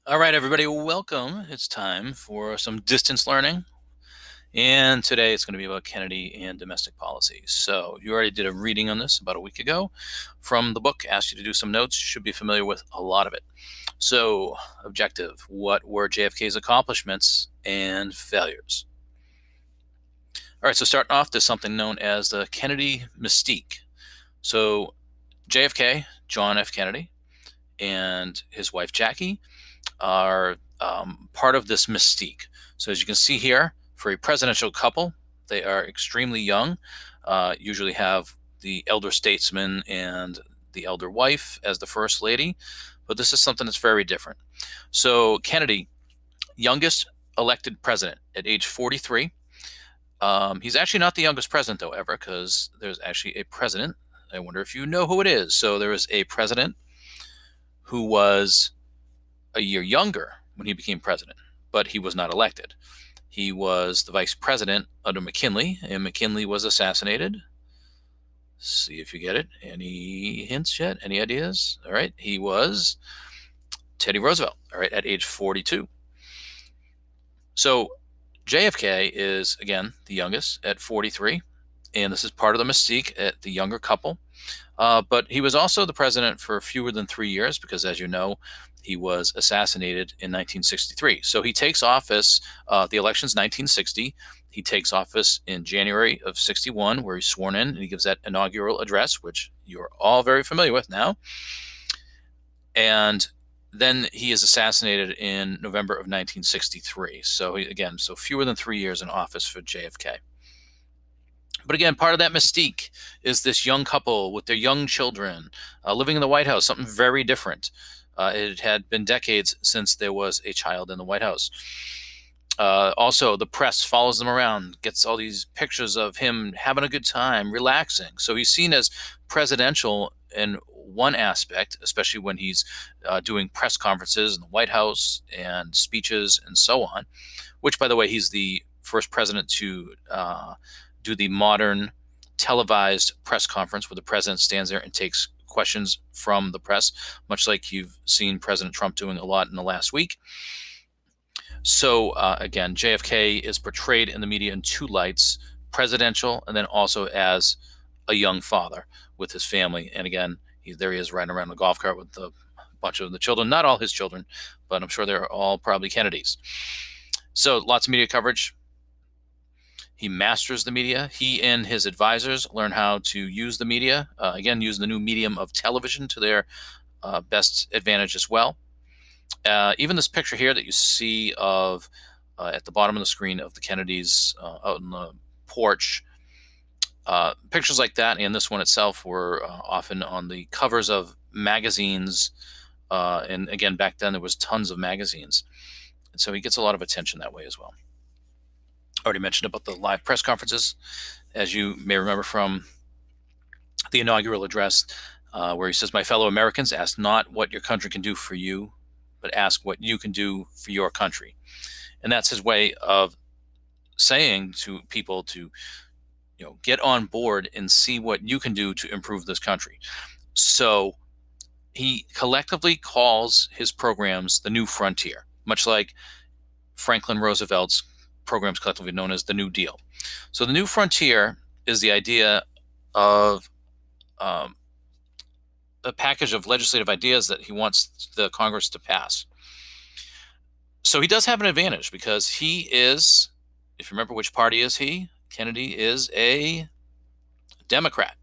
All right, everybody, welcome. It's time for some distance learning. And today it's going to be about Kennedy and domestic policy. So, you already did a reading on this about a week ago from the book, asked you to do some notes. You should be familiar with a lot of it. So, objective: what were JFK's accomplishments and failures? All right, so starting off, there's something known as the Kennedy mystique. So, JFK, John F. Kennedy, and his wife Jackie are part of this mystique. So as you can see here, for a presidential couple, they are extremely young, usually have the elder statesman and the elder wife as the first lady, but this is something that's very different. So Kennedy, youngest elected president at age 43. He's actually not the youngest president, though, ever, because there's actually a president. I wonder if you know who it is. So there was a president who was a year younger when he became president, but he was not elected. He was the vice president under McKinley, and McKinley was assassinated. See if you get it. Any hints yet? Any ideas? All right. He was Teddy Roosevelt, all right, at age 42. So JFK is, again, the youngest at 43, and this is part of the mystique at the younger couple. But he was also the president for fewer than 3 years because, as you know, he was assassinated in 1963. So he takes office, the election's 1960. He takes office in January of 61, where he's sworn in, and he gives that inaugural address, which you're all very familiar with now. And then he is assassinated in November of 1963. So again, so fewer than 3 years in office for JFK. But again, part of that mystique is this young couple with their young children living in the White House, something very different. It had been decades since there was a child in the White House. Also, the press follows them around, gets all these pictures of him having a good time, relaxing. So he's seen as presidential in one aspect, especially when he's doing press conferences in the White House and speeches and so on, which, by the way, he's the first president to do the modern televised press conference where the president stands there and takes questions from the press, much like you've seen President Trump doing a lot in the last week. So again, JFK is portrayed in the media in two lights: presidential, and then also as a young father with his family. And again, there he is riding around the golf cart with a bunch of the children. Not all his children, but I'm sure they're all probably Kennedys. So lots of media coverage. He masters the media. He and his advisors learn how to use the media, again, use the new medium of television to their best advantage as well. Even this picture here that you see of at the bottom of the screen of the Kennedys out on the porch, pictures like that and this one itself were often on the covers of magazines. And again, back then there was tons of magazines. And so he gets a lot of attention that way as well. Already mentioned about the live press conferences, as you may remember from the inaugural address, where he says, "My fellow Americans, ask not what your country can do for you, but ask what you can do for your country." And that's his way of saying to people to, get on board and see what you can do to improve this country. So he collectively calls his programs the New Frontier, much like Franklin Roosevelt's programs collectively known as the New Deal. So the New Frontier is the idea of a package of legislative ideas that he wants the Congress to pass. So he does have an advantage because he is, if you remember which party is he, Kennedy is a Democrat.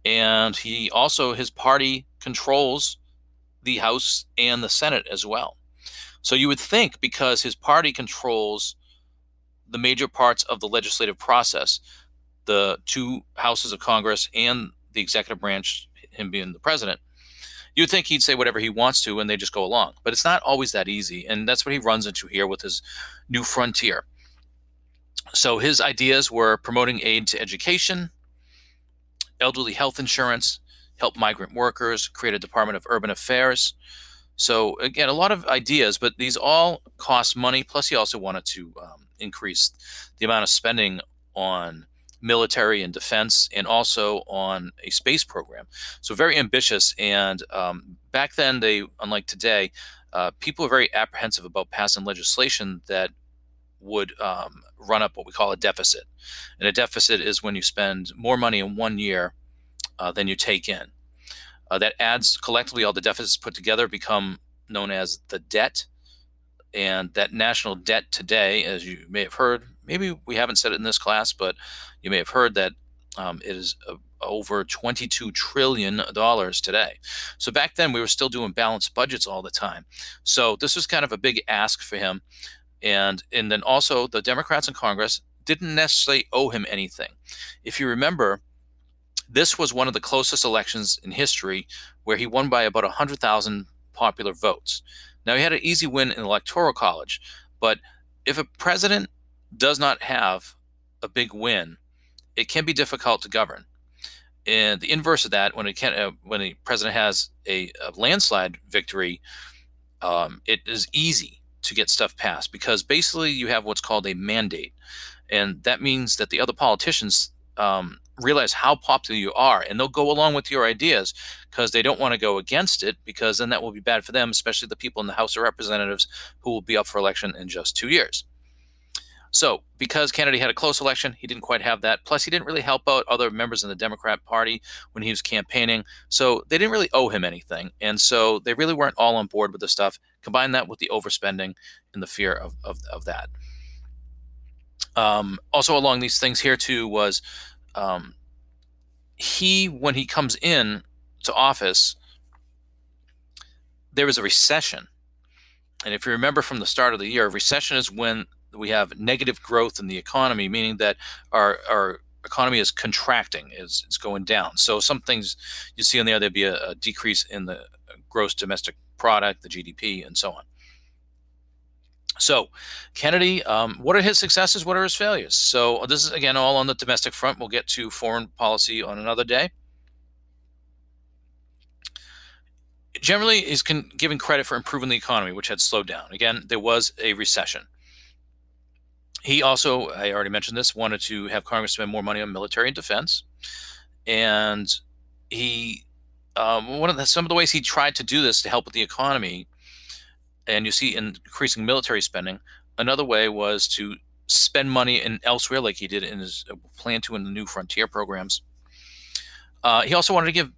And he also, his party controls the House and the Senate as well. So you would think because his party controls the major parts of the legislative process, the two houses of Congress and the executive branch, him being the president, you'd think he'd say whatever he wants to and they just go along. But it's not always that easy. And that's what he runs into here with his New Frontier. So his ideas were promoting aid to education, elderly health insurance, help migrant workers, create a Department of Urban Affairs. So again, a lot of ideas, but these all cost money. Plus, he also wanted to increase the amount of spending on military and defense, and also on a space program. So very ambitious. And back then, they, unlike today, people are very apprehensive about passing legislation that would run up what we call a deficit. And a deficit is when you spend more money in one year than you take in. That adds collectively, all the deficits put together become known as the debt. And that national debt today, as you may have heard, maybe we haven't said it in this class, but you may have heard that it is over $22 trillion today. So back then we were still doing balanced budgets all the time. So this was kind of a big ask for him. And then also the Democrats in Congress didn't necessarily owe him anything. If you remember, this was one of the closest elections in history where he won by about 100,000 popular votes. Now, he had an easy win in the Electoral College, but if a president does not have a big win, it can be difficult to govern. And the inverse of that, when a president has a landslide victory, it is easy to get stuff passed because basically you have what's called a mandate. And that means that the other politicians realize how popular you are, and they'll go along with your ideas because they don't want to go against it, because then that will be bad for them, especially the people in the House of Representatives who will be up for election in just 2 years. So because Kennedy had a close election, he didn't quite have that. Plus, he didn't really help out other members in the Democrat Party when he was campaigning. So they didn't really owe him anything. And so they really weren't all on board with the stuff. Combine that with the overspending and the fear of that. Also along these things here too was when he comes in to office, there was a recession. And if you remember from the start of the year, a recession is when we have negative growth in the economy, meaning that our economy is contracting, it's going down. So some things you see on there, there'd be a decrease in the gross domestic product, the GDP, and so on. So Kennedy, what are his successes? What are his failures? So this is, again, all on the domestic front. We'll get to foreign policy on another day. Generally, he's given credit for improving the economy, which had slowed down. Again, there was a recession. He also, I already mentioned this, wanted to have Congress spend more money on military and defense. And he, some of the ways he tried to do this to help with the economy, and you see increasing military spending. Another way was to spend money in elsewhere, like he did in his plan to in the New Frontier programs. He also wanted to give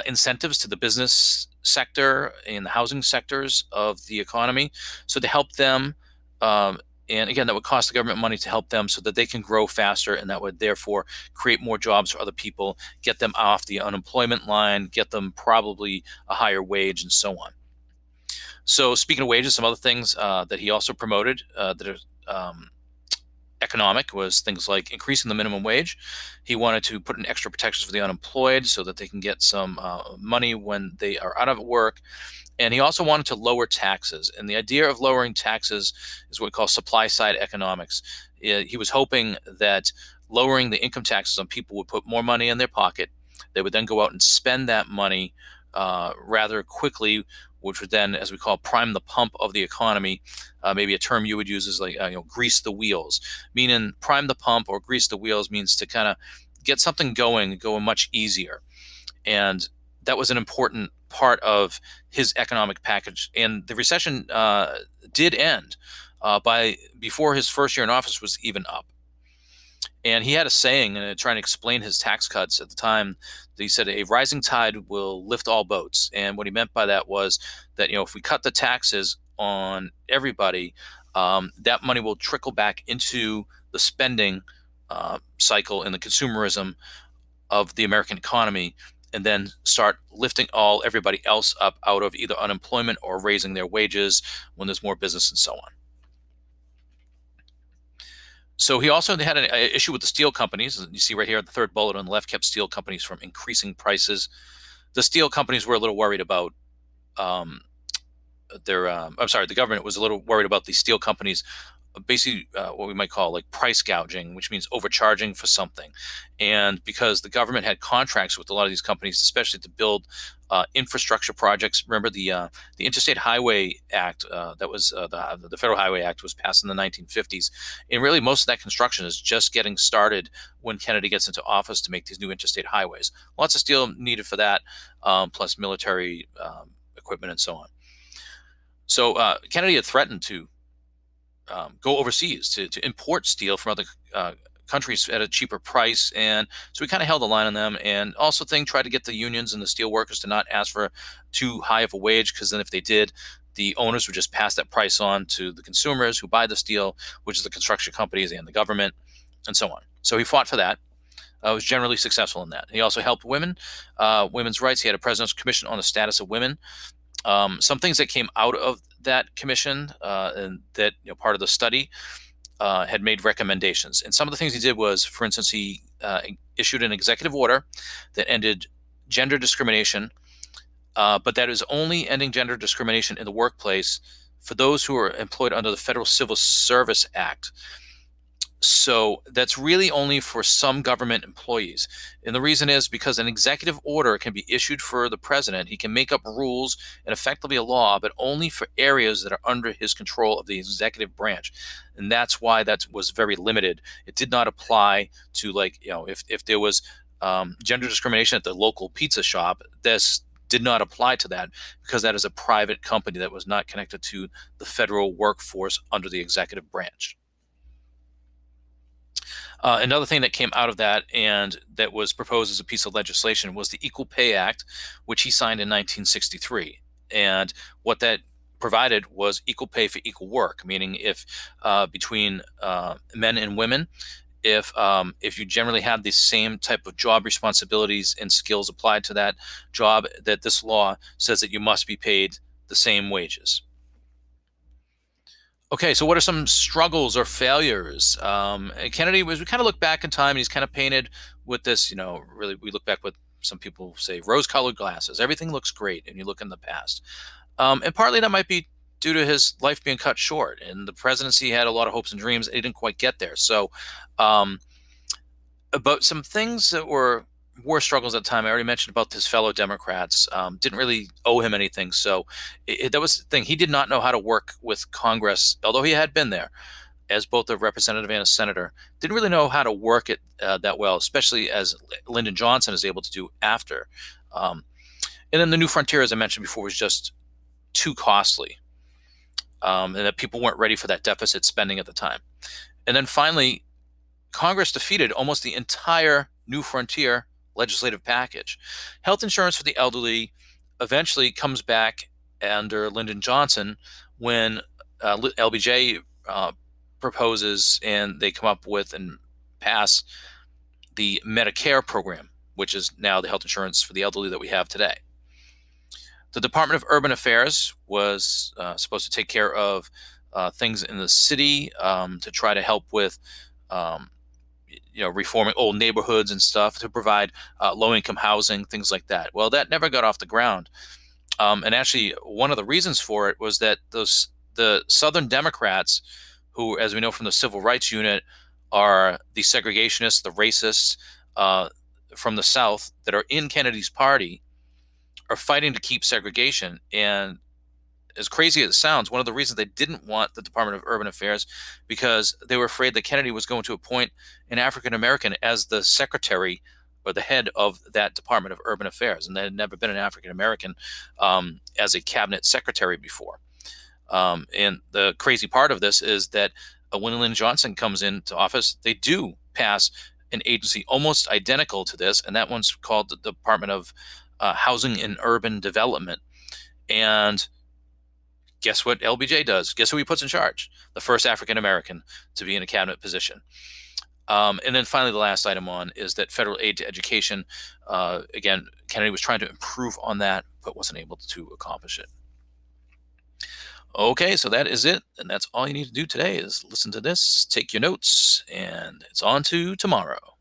incentives to the business sector and the housing sectors of the economy, so to help them. And again, that would cost the government money to help them so that they can grow faster, and that would therefore create more jobs for other people, get them off the unemployment line, get them probably a higher wage, and so on. So speaking of wages, some other things that he also promoted that are economic was things like increasing the minimum wage. He wanted to put in extra protections for the unemployed so that they can get some money when they are out of work. And he also wanted to lower taxes. And the idea of lowering taxes is what we call supply side economics. He was hoping that lowering the income taxes on people would put more money in their pocket. They would then go out and spend that money rather quickly, which would then, as we call, prime the pump of the economy. Maybe a term you would use is like, grease the wheels. Meaning prime the pump or grease the wheels means to kind of get something going much easier. And that was an important part of his economic package. And the recession did end before his first year in office was even up. And he had a saying, trying to explain his tax cuts at the time. He said, a rising tide will lift all boats. And what he meant by that was that, if we cut the taxes on everybody, that money will trickle back into the spending cycle and the consumerism of the American economy, and then start lifting everybody else up out of either unemployment or raising their wages when there's more business and so on. So he also had an issue with the steel companies. You see right here, the third bullet on the left, kept steel companies from increasing prices. The steel companies were a little worried about the government was a little worried about the steel companies, basically what we might call like price gouging, which means overcharging for something. And because the government had contracts with a lot of these companies, especially to build infrastructure projects. Remember the Interstate Highway Act, that was the Federal Highway Act was passed in the 1950s. And really most of that construction is just getting started when Kennedy gets into office to make these new interstate highways. Lots of steel needed for that, plus military equipment and so on. So Kennedy had threatened to go overseas to import steel from other countries at a cheaper price, and so we kind of held the line on them. And also, tried to get the unions and the steel workers to not ask for too high of a wage, because then if they did, the owners would just pass that price on to the consumers who buy the steel, which is the construction companies and the government, and so on. So he fought for that. Was generally successful in that. He also helped women, women's rights. He had a president's commission on the status of women. Some things that came out of that commission, and that, part of the study, had made recommendations. And some of the things he did was, for instance, he issued an executive order that ended gender discrimination, but that is only ending gender discrimination in the workplace for those who are employed under the Federal Civil Service Act. So that's really only for some government employees. And the reason is because an executive order can be issued for the president. He can make up rules and effectively a law, but only for areas that are under his control of the executive branch. And that's why that was very limited. It did not apply to, like, if there was gender discrimination at the local pizza shop, this did not apply to that, because that is a private company that was not connected to the federal workforce under the executive branch. Another thing that came out of that, and that was proposed as a piece of legislation, was the Equal Pay Act, which he signed in 1963. And what that provided was equal pay for equal work, meaning if between men and women, if you generally have the same type of job responsibilities and skills applied to that job, that this law says that you must be paid the same wages. Okay, so what are some struggles or failures? Kennedy we kind of look back in time, and he's kind of painted with this, really, we look back with, some people say, rose-colored glasses. Everything looks great, and you look in the past. And partly that might be due to his life being cut short. And the presidency had a lot of hopes and dreams, and he didn't quite get there. So, about some things that were war struggles at the time. I already mentioned about his fellow Democrats. Didn't really owe him anything. So that was the thing. He did not know how to work with Congress, although he had been there as both a representative and a senator. Didn't really know how to work it that well, especially as Lyndon Johnson is able to do after. And then the New Frontier, as I mentioned before, was just too costly, and that people weren't ready for that deficit spending at the time. And then finally, Congress defeated almost the entire New Frontier legislative package. Health insurance for the elderly eventually comes back under Lyndon Johnson when LBJ proposes, and they come up with and pass the Medicare program, which is now the health insurance for the elderly that we have today. The Department of Urban Affairs was supposed to take care of things in the city, to try to help with reforming old neighborhoods and stuff, to provide low-income housing, things like that. Well, that never got off the ground. And actually, one of the reasons for it was that the Southern Democrats, who, as we know from the Civil Rights Unit, are the segregationists, the racists from the South that are in Kennedy's party, are fighting to keep segregation. And as crazy as it sounds, one of the reasons they didn't want the Department of Urban Affairs, because they were afraid that Kennedy was going to appoint an African American as the secretary or the head of that Department of Urban Affairs. And there had never been an African American as a cabinet secretary before. And the crazy part of this is that when Lyndon Johnson comes into office, they do pass an agency almost identical to this, and that one's called the Department of Housing and Urban Development. And guess what LBJ does? Guess who he puts in charge? The first African American to be in a cabinet position. And then finally, the last item on is that federal aid to education. Again, Kennedy was trying to improve on that, but wasn't able to accomplish it. Okay, so that is it. And that's all you need to do today is listen to this, take your notes, and it's on to tomorrow.